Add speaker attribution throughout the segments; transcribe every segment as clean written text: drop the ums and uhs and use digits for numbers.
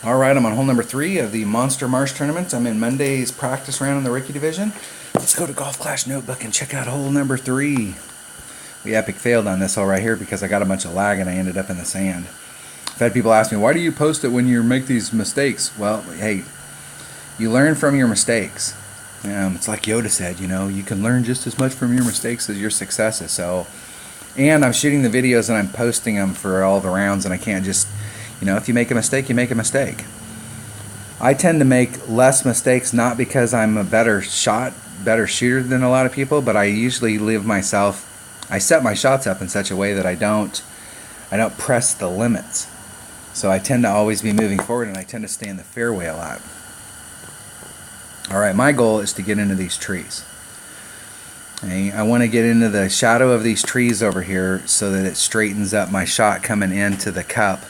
Speaker 1: Alright, I'm on hole number 3 of the Monster Marsh tournament. I'm in Monday's practice round in the rookie division. Let's go to Golf Clash Notebook and check out hole number 3. We epic failed on this hole right here because I got a bunch of lag and I ended up in the sand. I've had people ask me, why do you post it when you make these mistakes? Well, hey, you learn from your mistakes. It's like Yoda said, you can learn just as much from your mistakes as your successes. And I'm shooting the videos and I'm posting them for all the rounds, and I can't just, if you make a mistake, you make a mistake. I tend to make less mistakes, not because I'm a better shooter than a lot of people, but I usually I set my shots up in such a way that I don't press the limits. So I tend to always be moving forward, and I tend to stay in the fairway a lot. Alright, my goal is to get into these trees. Okay, I want to get into the shadow of these trees over here so that it straightens up my shot coming into the cup.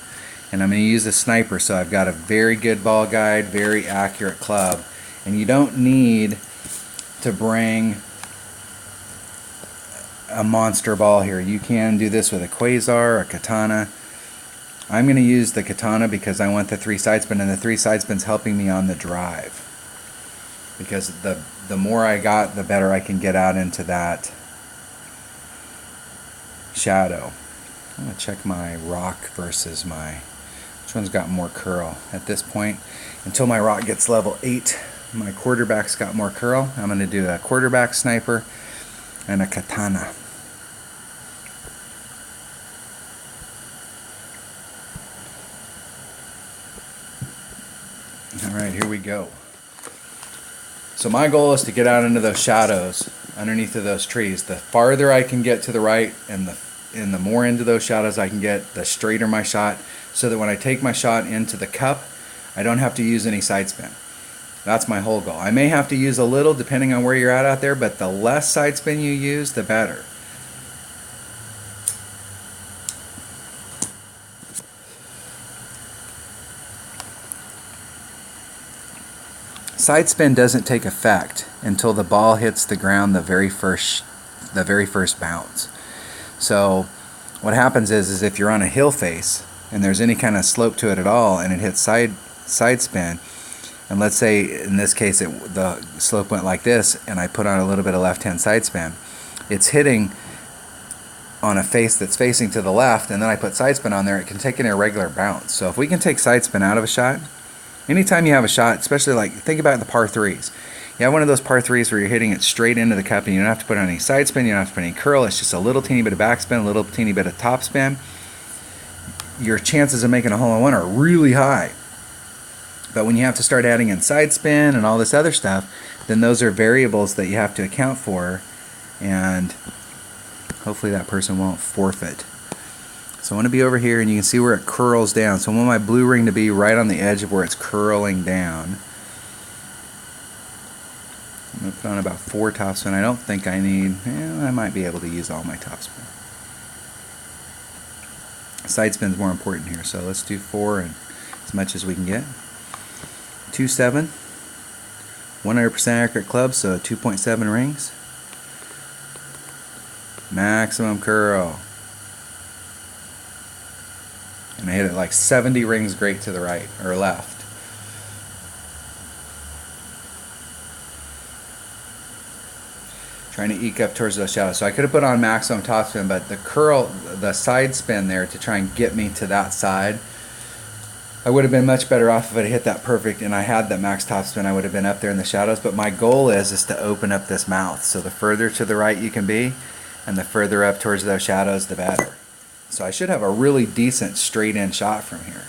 Speaker 1: And I'm going to use a sniper, so I've got a very good ball guide, very accurate club. And you don't need to bring a monster ball here. You can do this with a quasar or a katana. I'm going to use the katana because I want the 3 side spin, and the 3 side spin's helping me on the drive. Because the more I got, the better I can get out into that shadow. I'm going to check my rock versus which one's got more curl. At this point, until my rock gets level 8, my quarterback's got more curl. I'm going to do a quarterback sniper and a katana. Alright, here we go. So my goal is to get out into those shadows underneath of those trees. The farther I can get to the right and the more into those shadows I can get, the straighter my shot, so that when I take my shot into the cup, I don't have to use any side spin. That's my whole goal. I may have to use a little depending on where you're at out there, but the less side spin you use, the better. Side spin doesn't take effect until the ball hits the ground the very first bounce. So what happens is if you're on a hill face and there's any kind of slope to it at all and it hits side spin, and let's say in this case the slope went like this and I put on a little bit of left hand side spin, it's hitting on a face that's facing to the left, and then I put side spin on there, it can take an irregular bounce. So if we can take side spin out of a shot, anytime you have a shot, especially think about the par 3s. You have one of those par 3s where you're hitting it straight into the cup and you don't have to put on any side spin, you don't have to put any curl, it's just a little teeny bit of backspin, a little teeny bit of top spin. Your chances of making a hole-in-one are really high. But when you have to start adding in side spin and all this other stuff, then those are variables that you have to account for, and hopefully that person won't forfeit. So I want to be over here, and you can see where it curls down. So I want my blue ring to be right on the edge of where it's curling down. I'm going to put on about 4 topspin. I don't think I need, I might be able to use all my topspin. Side spin's more important here, so let's do 4 and as much as we can get. 2.7, 100% accurate club, so 2.7 rings. Maximum curl. And I hit it like 70 rings great to the right or left. Trying to eke up towards those shadows. So I could have put on maximum topspin, but the side spin there to try and get me to that side, I would have been much better off if I hit that perfect and I had that max topspin. I would have been up there in the shadows. But my goal is to open up this mouth. So the further to the right you can be, and the further up towards those shadows, the better. So I should have a really decent straight in shot from here.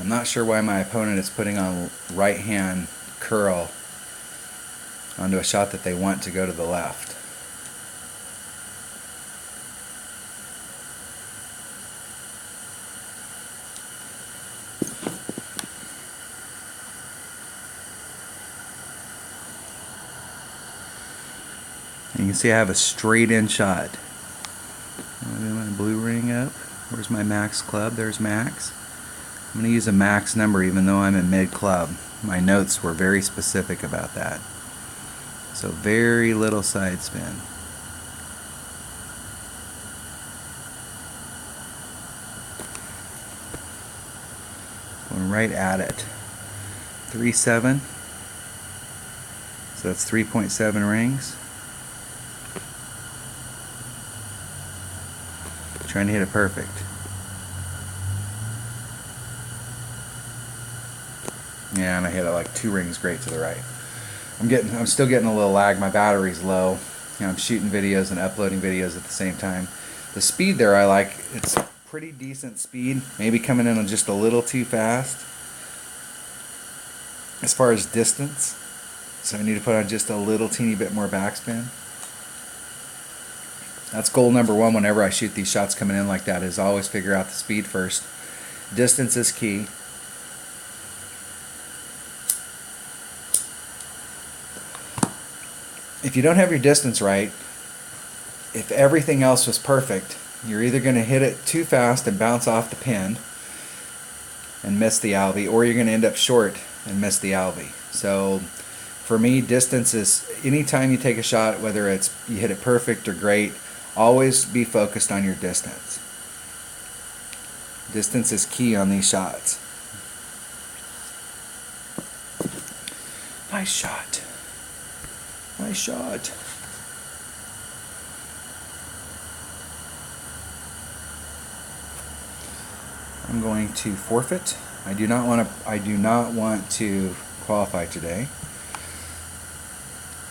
Speaker 1: I'm not sure why my opponent is putting on right hand curl onto a shot that they want to go to the left. You can see I have a straight in shot. I'm going to my blue ring up. Where's my max club? There's max. I'm going to use a max number even though I'm in mid club. My notes were very specific about that. So very little side spin. going right at it. 3.7. So that's 3.7 rings. Trying to hit it perfect. Yeah, and I hit it like 2 rings great to the right. I'm still getting a little lag. My battery's low. You know, I'm shooting videos and uploading videos at the same time. The speed there I like. It's pretty decent speed. Maybe coming in just a little too fast as far as distance. So I need to put on just a little teeny bit more backspin. That's goal number 1 whenever I shoot these shots coming in like that, is always figure out the speed first. Distance is key. If you don't have your distance right, if everything else was perfect, you're either going to hit it too fast and bounce off the pin and miss the albie, or you're going to end up short and miss the albie. So for me, distance is, anytime you take a shot, whether it's you hit it perfect or great, always be focused on your distance. Distance is key on these shots. Nice shot. Nice shot. I'm going to forfeit. I do not want to qualify today.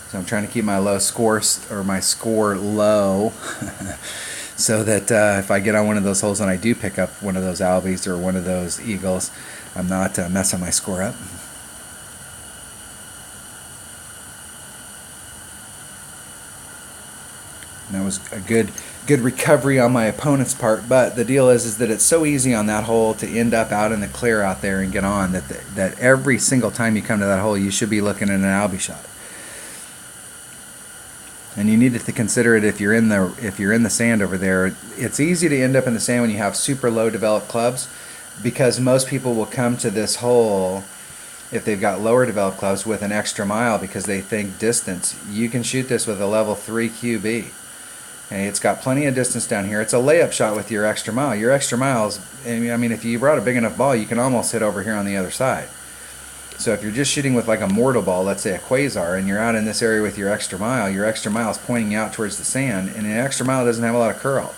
Speaker 1: So I'm trying to keep my score low so that if I get on one of those holes and I do pick up one of those albies or one of those eagles, I'm not messing my score up. And that was a good recovery on my opponent's part, but the deal is that it's so easy on that hole to end up out in the clear out there and get on that every single time you come to that hole, you should be looking at an albie shot. And you need to consider it if you're in the sand over there. It's easy to end up in the sand when you have super low developed clubs, because most people will come to this hole if they've got lower developed clubs with an extra mile because they think distance. You can shoot this with a level 3 QB. Okay, it's got plenty of distance down here. It's a layup shot with your extra mile. Your extra miles, I mean, if you brought a big enough ball, you can almost hit over here on the other side. So if you're just shooting with like a mortal ball, let's say a quasar, and you're out in this area with your extra mile is pointing out towards the sand, and an extra mile doesn't have a lot of curl.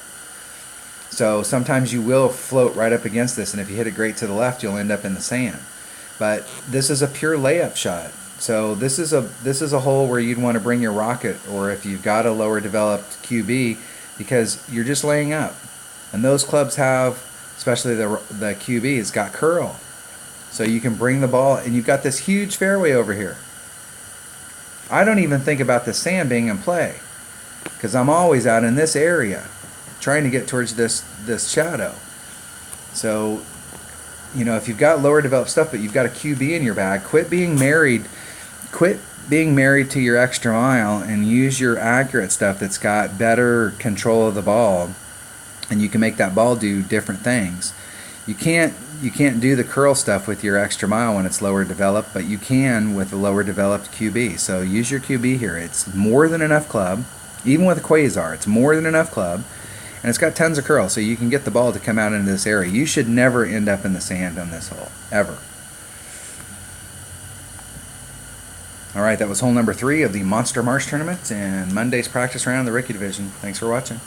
Speaker 1: So sometimes you will float right up against this, and if you hit it great to the left, you'll end up in the sand. But this is a pure layup shot. So this is a hole where you'd want to bring your rocket, or if you've got a lower developed QB, because you're just laying up. And those clubs have, especially the QB, it's got curl. So you can bring the ball, and you've got this huge fairway over here. I don't even think about the sand being in play, because I'm always out in this area trying to get towards this shadow. So, you know, if you've got lower developed stuff but you've got a QB in your bag, quit being married to your extra mile and use your accurate stuff that's got better control of the ball, and you can make that ball do different things. You can't do the curl stuff with your extra mile when it's lower developed, but you can with a lower developed QB. So use your QB here. It's more than enough club. Even with a quasar, it's more than enough club. And it's got tons of curl, so you can get the ball to come out into this area. You should never end up in the sand on this hole, ever. All right, that was hole number 3 of the Monster Marsh tournament and Monday's practice round of the Rookie Division. Thanks for watching.